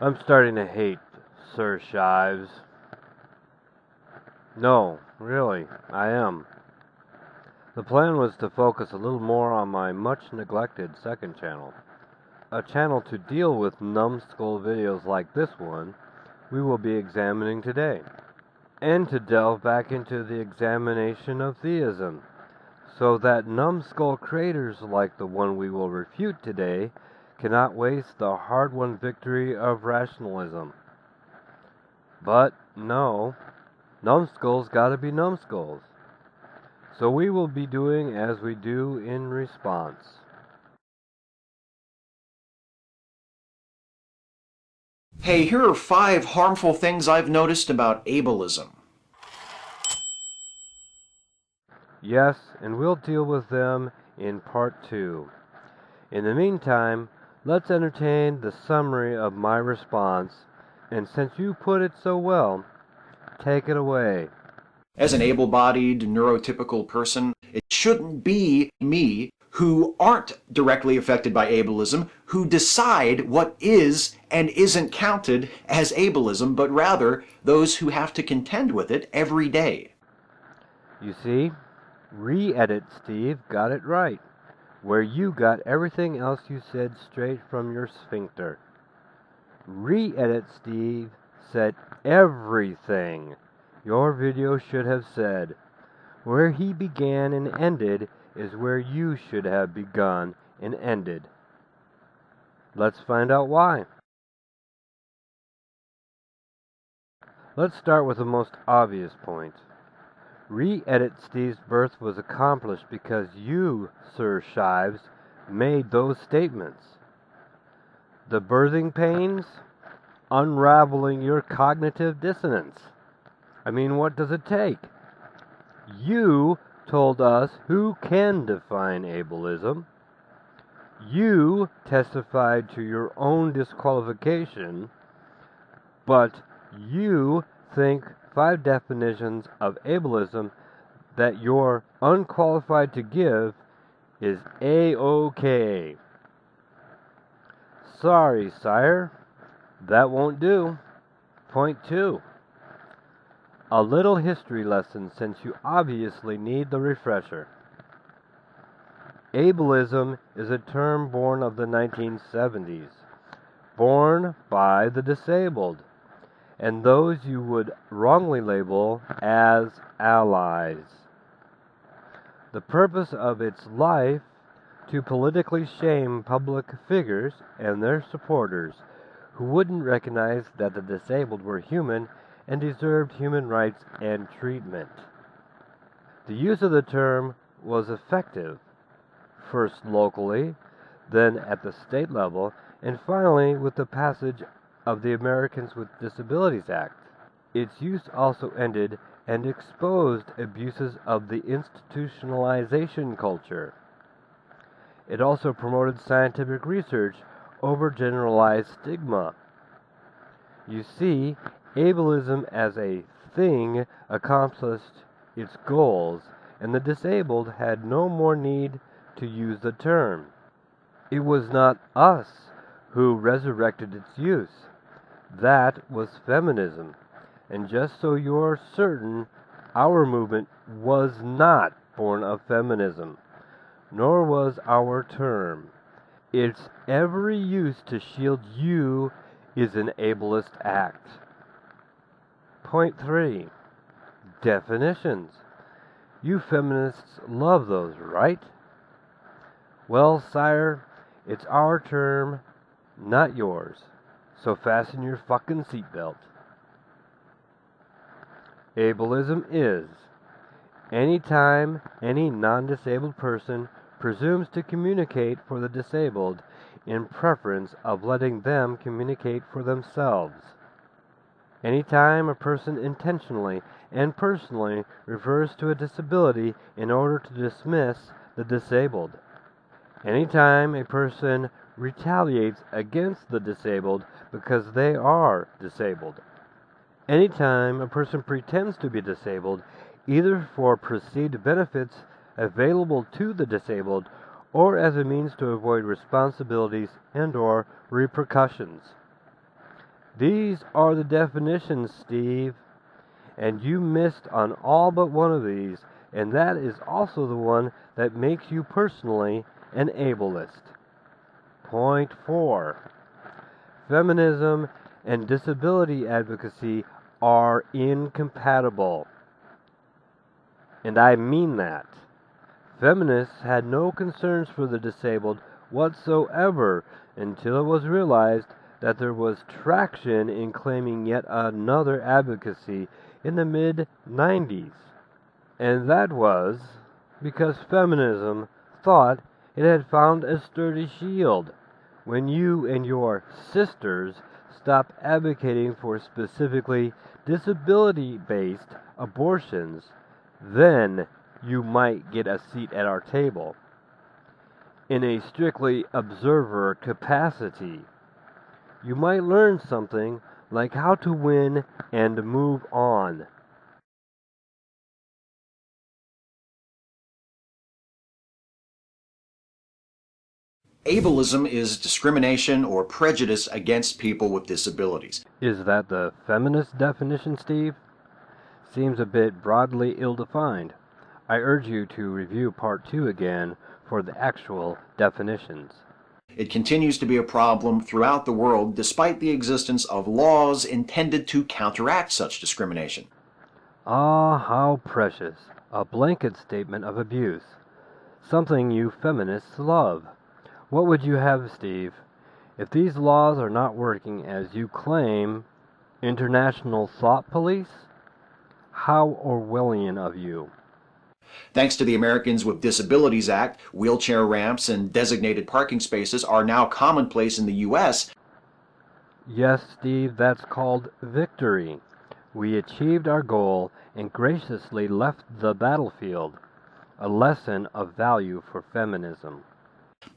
I'm starting to hate Sir Shives. No, really, I am. The plan was to focus a little more on my much neglected second channel. A channel to deal with numbskull videos like this one we will be examining today. And to delve back into the examination of theism, so that numbskull creators like the one we will refute today cannot waste the hard-won victory of rationalism. But no, numbskulls gotta be numbskulls. So we will be doing as we do in response. Hey, here are 5 harmful things I've noticed about ableism. Yes, and we'll deal with them in part 2. In the meantime, let's entertain the summary of my response, and since you put it so well, take it away. As an able-bodied, neurotypical person, it shouldn't be me who aren't directly affected by ableism who decide what is and isn't counted as ableism, but rather those who have to contend with it every day. You see, re-edit Steve got it right, where you got everything else you said straight from your sphincter. Re-edit Steve said everything your video should have said. Where he began and ended is where you should have begun and ended. Let's find out why. Let's start with the most obvious point. Re-edit Steve's birth was accomplished because you, Sir Shives, made those statements. The birthing pains, unraveling your cognitive dissonance. I mean, what does it take? You told us who can define ableism. You testified to your own disqualification, but you think 5 definitions of ableism that you're unqualified to give is A-OK. Sorry, sire, that won't do. Point 2. A little history lesson, since you obviously need the refresher. Ableism is a term born of the 1970s, born by the disabled, and those you would wrongly label as allies. The purpose of its life to politically shame public figures and their supporters who wouldn't recognize that the disabled were human and deserved human rights and treatment. The use of the term was effective, first locally, then at the state level, and finally with the passage of the Americans with Disabilities Act. Its use also ended and exposed abuses of the institutionalization culture. It also promoted scientific research over generalized stigma. You see, ableism as a thing accomplished its goals, and the disabled had no more need to use the term. It was not us who resurrected its use. That was feminism. And just so you're certain, our movement was not born of feminism, nor was our term. Its every use to shield you is an ableist act. Point 3. Definitions. You feminists love those, right? Well, sire, it's our term, not yours. So fasten your fucking seatbelt. Ableism is any time any non-disabled person presumes to communicate for the disabled in preference of letting them communicate for themselves. Any time a person intentionally and personally refers to a disability in order to dismiss the disabled. Any time a person retaliates against the disabled because they are disabled. Anytime a person pretends to be disabled, either for perceived benefits available to the disabled or as a means to avoid responsibilities and/or repercussions. These are the definitions, Steve. And you missed on all but one of these, and that is also the one that makes you personally an ableist. Point 4. Feminism and disability advocacy are incompatible. And I mean that. Feminists had no concerns for the disabled whatsoever until it was realized that there was traction in claiming yet another advocacy in the mid-90s. And that was because feminism thought it had found a sturdy shield. When you and your sisters stop advocating for specifically disability-based abortions, then you might get a seat at our table. In a strictly observer capacity, you might learn something like how to win and move on. Ableism is discrimination or prejudice against people with disabilities. Is that the feminist definition, Steve? Seems a bit broadly ill-defined. I urge you to review Part 2 again for the actual definitions. It continues to be a problem throughout the world despite the existence of laws intended to counteract such discrimination. Ah, how precious. A blanket statement of abuse. Something you feminists love. What would you have, Steve? If these laws are not working as you claim, international thought police? How Orwellian of you. Thanks to the Americans with Disabilities Act, wheelchair ramps and designated parking spaces are now commonplace in the U.S. Yes, Steve, that's called victory. We achieved our goal and graciously left the battlefield. A lesson of value for feminism.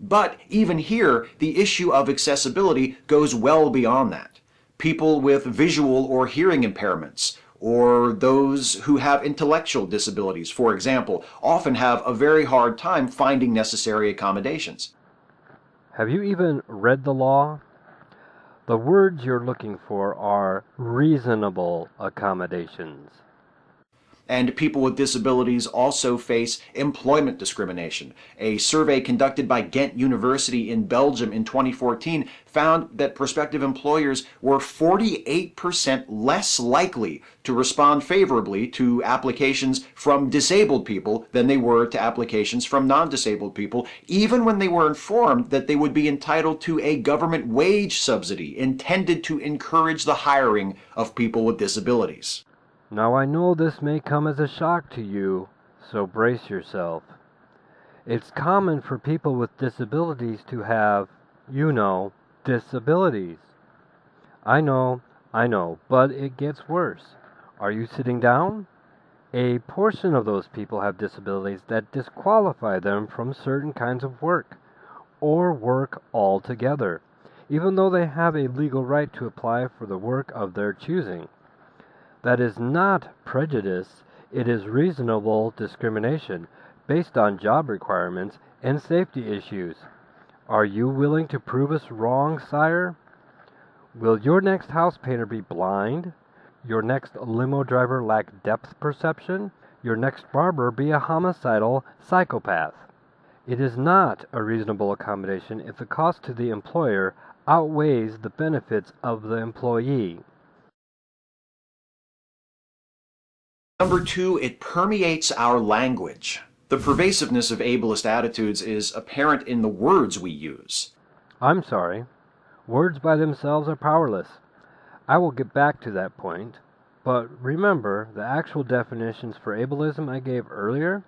But even here, the issue of accessibility goes well beyond that. People with visual or hearing impairments, or those who have intellectual disabilities, for example, often have a very hard time finding necessary accommodations. Have you even read the law? The words you're looking for are reasonable accommodations. And people with disabilities also face employment discrimination. A survey conducted by Ghent University in Belgium in 2014 found that prospective employers were 48% less likely to respond favorably to applications from disabled people than they were to applications from non-disabled people, even when they were informed that they would be entitled to a government wage subsidy intended to encourage the hiring of people with disabilities. Now I know this may come as a shock to you, so brace yourself. It's common for people with disabilities to have, disabilities. I know, but it gets worse. Are you sitting down? A portion of those people have disabilities that disqualify them from certain kinds of work, or work altogether, even though they have a legal right to apply for the work of their choosing. That is not prejudice, it is reasonable discrimination based on job requirements and safety issues. Are you willing to prove us wrong, sire? Will your next house painter be blind? Your next limo driver lack depth perception? Your next barber be a homicidal psychopath? It is not a reasonable accommodation if the cost to the employer outweighs the benefits of the employee. Number 2, it permeates our language. The pervasiveness of ableist attitudes is apparent in the words we use. I'm sorry. Words by themselves are powerless. I will get back to that point, but remember the actual definitions for ableism I gave earlier?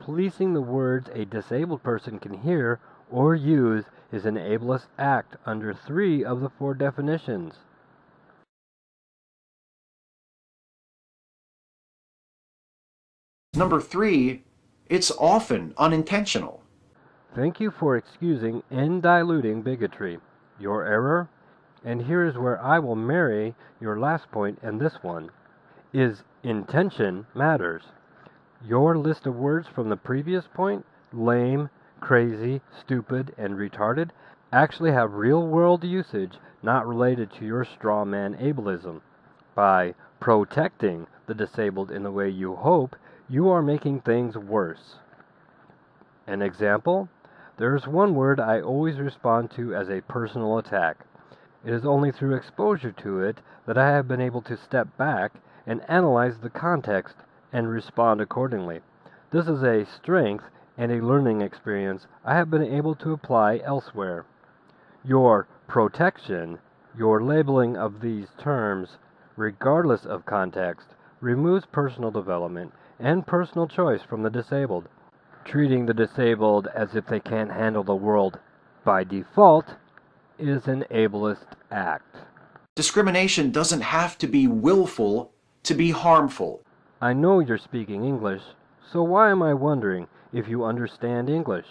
Policing the words a disabled person can hear or use is an ableist act under 3 of the 4 definitions. Number 3, it's often unintentional. Thank you for excusing and diluting bigotry. Your error, and here is where I will marry your last point and this one, is intention matters. Your list of words from the previous point, lame, crazy, stupid, and retarded, actually have real-world usage not related to your straw man ableism. By protecting the disabled in the way you hope, you are making things worse. An example? There's one word I always respond to as a personal attack. It is only through exposure to it that I have been able to step back and analyze the context and respond accordingly. This is a strength and a learning experience I have been able to apply elsewhere. Your protection, your labeling of these terms, regardless of context, removes personal development and personal choice from the disabled. Treating the disabled as if they can't handle the world by default is an ableist act. Discrimination doesn't have to be willful to be harmful. I know you're speaking English, so why am I wondering if you understand English?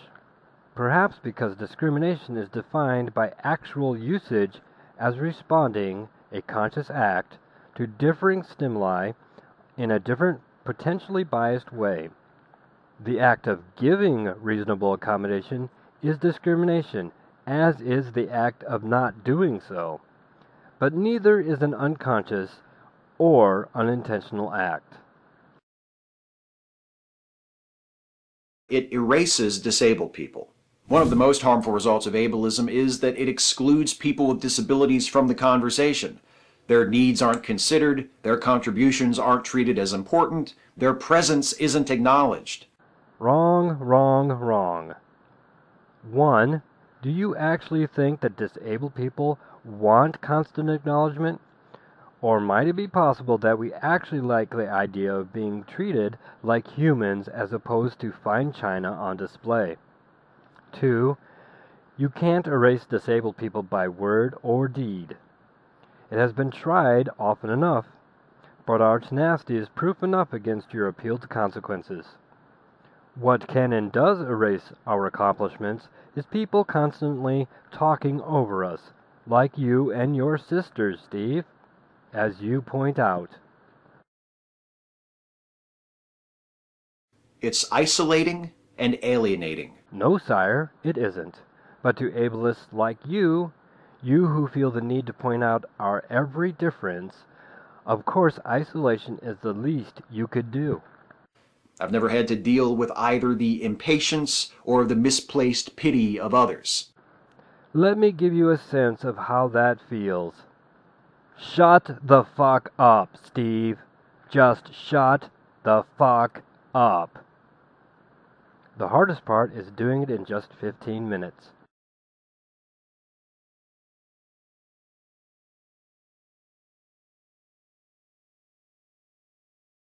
Perhaps because discrimination is defined by actual usage as responding, a conscious act, to differing stimuli in a different, potentially biased way. The act of giving reasonable accommodation is discrimination, as is the act of not doing so. But neither is an unconscious or unintentional act. It erases disabled people. One of the most harmful results of ableism is that it excludes people with disabilities from the conversation. Their needs aren't considered, their contributions aren't treated as important, their presence isn't acknowledged. Wrong, wrong, wrong. 1. Do you actually think that disabled people want constant acknowledgement? Or might it be possible that we actually like the idea of being treated like humans as opposed to fine china on display? 2. You can't erase disabled people by word or deed. It has been tried often enough, but arch nasty is proof enough against your appeal to consequences. What can and does erase our accomplishments is people constantly talking over us, like you and your sisters, Steve, as you point out. It's isolating and alienating. No, sire, it isn't. But to ableists like you who feel the need to point out our every difference, of course isolation is the least you could do. I've never had to deal with either the impatience or the misplaced pity of others. Let me give you a sense of how that feels. Shut the fuck up, Steve. Just shut the fuck up. The hardest part is doing it in just 15 minutes.